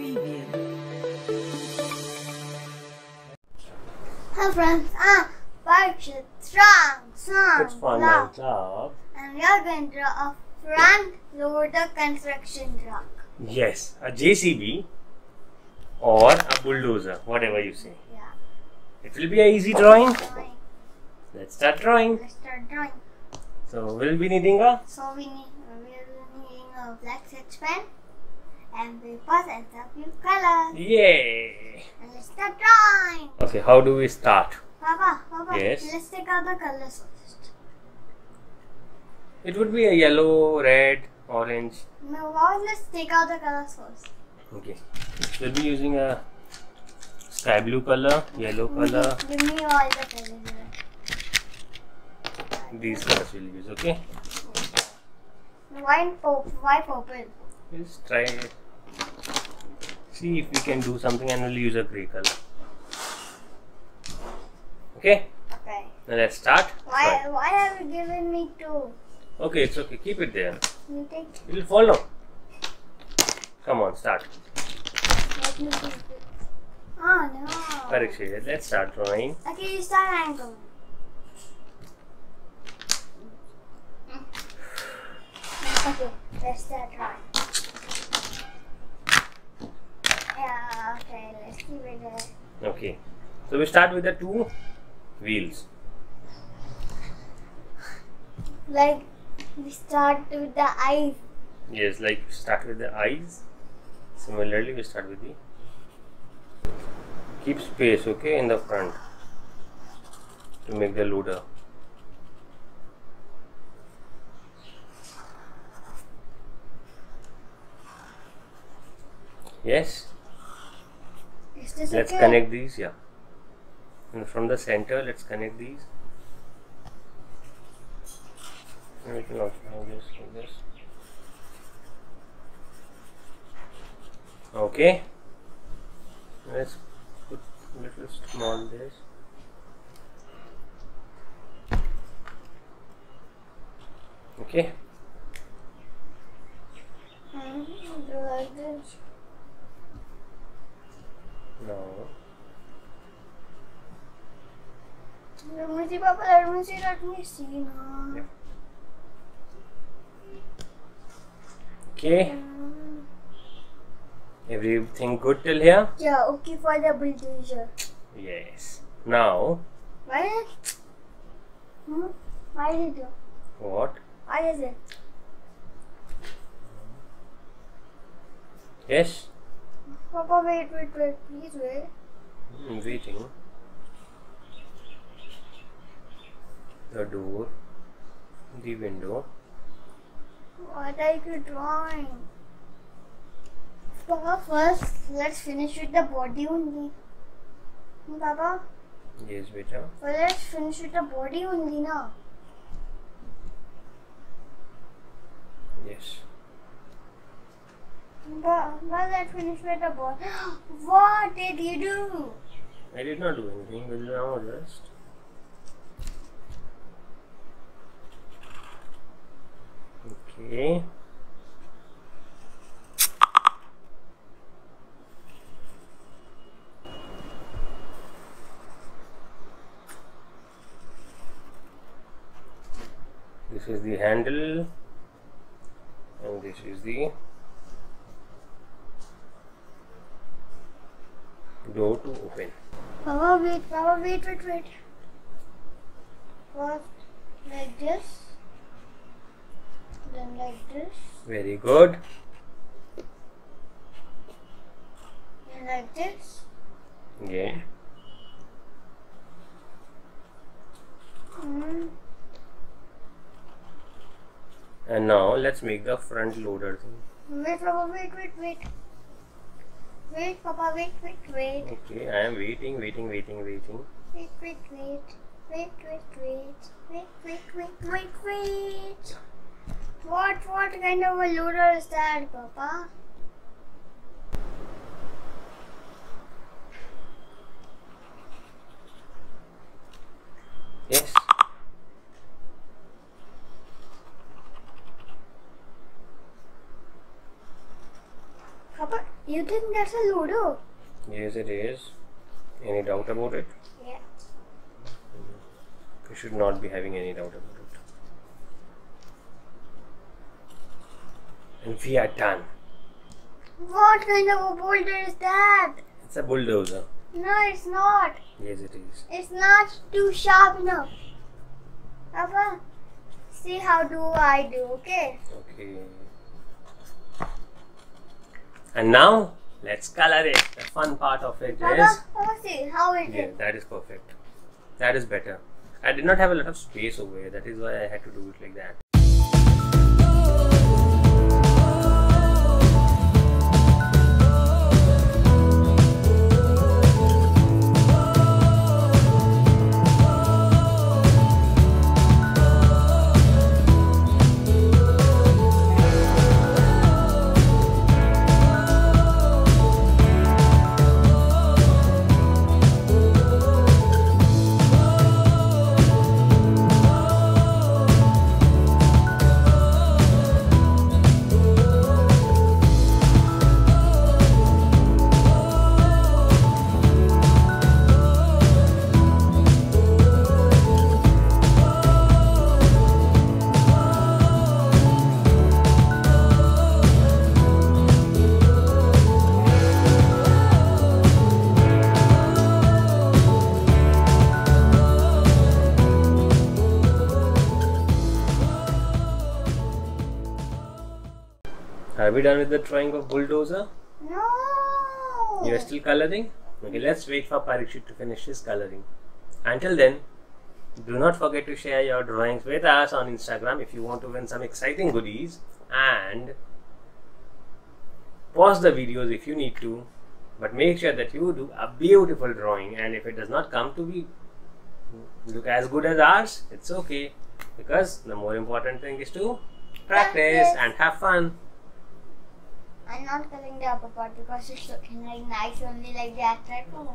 preview. Hi friends, I'm Parkshit, strong, It's fun and club. and we are going to draw a front loader construction truck. Yes, a JCB or a bulldozer, whatever you say. Yeah. It will be an easy drawing. Drawing. Let's start drawing. Let's start drawing. So we'll be needing a So we're needing a black sketch pen and papers and some few colors. yay. And let's start drawing. Okay, how do we start? Papa, Yes. let's take out the colors first. It would be a yellow, red, orange. No, let's take out the colors first. Okay, we'll be using a sky blue color, yellow color. Give me all the colors. These colors we'll use. Okay, Why purple? just try it. See if we can do something, and we'll use a gray color. Okay, Okay. now let's start. Why have you given me two? Okay, it's okay. Keep it there. You take. It will fall now. Come on, start. Let me keep it. Oh no. Parikshit, let's start drawing. Okay, you start. I'm going. Okay, let's start drawing. Yeah. Okay, let's keep it there. Okay, so we start with the two wheels. Like we start with the eyes. Yes, like start with the eyes. Similarly, we start with the. Keep space, okay, in the front to make the loader. Yes. Is this Let's okay? connect these, yeah. And from the center, let's connect these. And we can also have this like this. Okay. Let's put little small this. Okay. Do like this. Now. Let me see, Papa. Let me see now. Yeah. Okay. Everything good till here? Yeah, okay for the bulldozer. Yes. Now, Why? Why did you? what? Why is it? Yes? Papa, wait, please wait. I'm waiting. The door, the window. What are you drawing? Papa, first let's finish with the body only. Papa, Yes, beta. first let's finish with the body only now. Yes. But let's finish with the body. What did you do? I did not do anything. We'll now just. Okay. This is the handle, and this is the door to open. Papa, wait. First, like this. Then like this. Very good. Then like this. Yeah. And now let's make the front loader thing. Wait, Papa, wait. Wait, Papa, wait. Okay, I am waiting. Wait. What kind of a loader is that, Papa? Yes. Papa, You think that's a Ludo? Yes, it is. Any doubt about it? Yeah. You should not be having any doubt about it. And we are done. What kind of a boulder is that? It's a bulldozer. No, it's not. Yes, it is. It's not too sharp enough. Papa, see how do I do, okay? Okay. And now, let's color it. The fun part of it is... Papa, see how it Yeah, is. that is perfect. That is better. I did not have a lot of space over here. That is why I had to do it like that. Are we done with the drawing of bulldozer? No. You are still coloring? Okay, let's wait for Parikshit to finish his coloring. Until then, do not forget to share your drawings with us on Instagram if you want to win some exciting goodies, and pause the videos if you need to, but make sure that you do a beautiful drawing, and if it does not come to be look as good as ours, it's okay, because the more important thing is to practice and have fun. I'm not coloring the upper part because it's looking like nice only like that red color.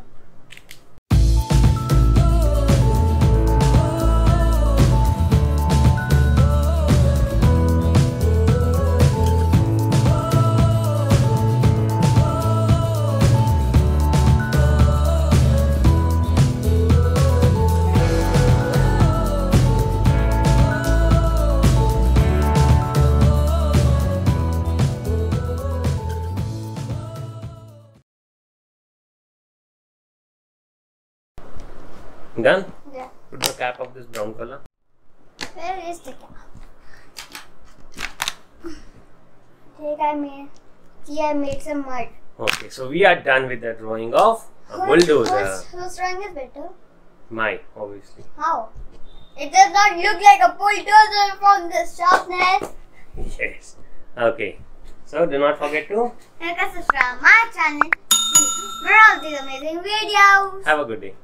Done? Yeah. Put the cap of this brown color. Where is the cap? I made some mud. Okay, so we are done with the drawing of a bulldozer. Whose drawing is better? Mine, obviously. How? It does not look like a bulldozer from the sharpness. Yes. Okay. So do not forget to Subscribe my channel. See more of these amazing videos. have a good day.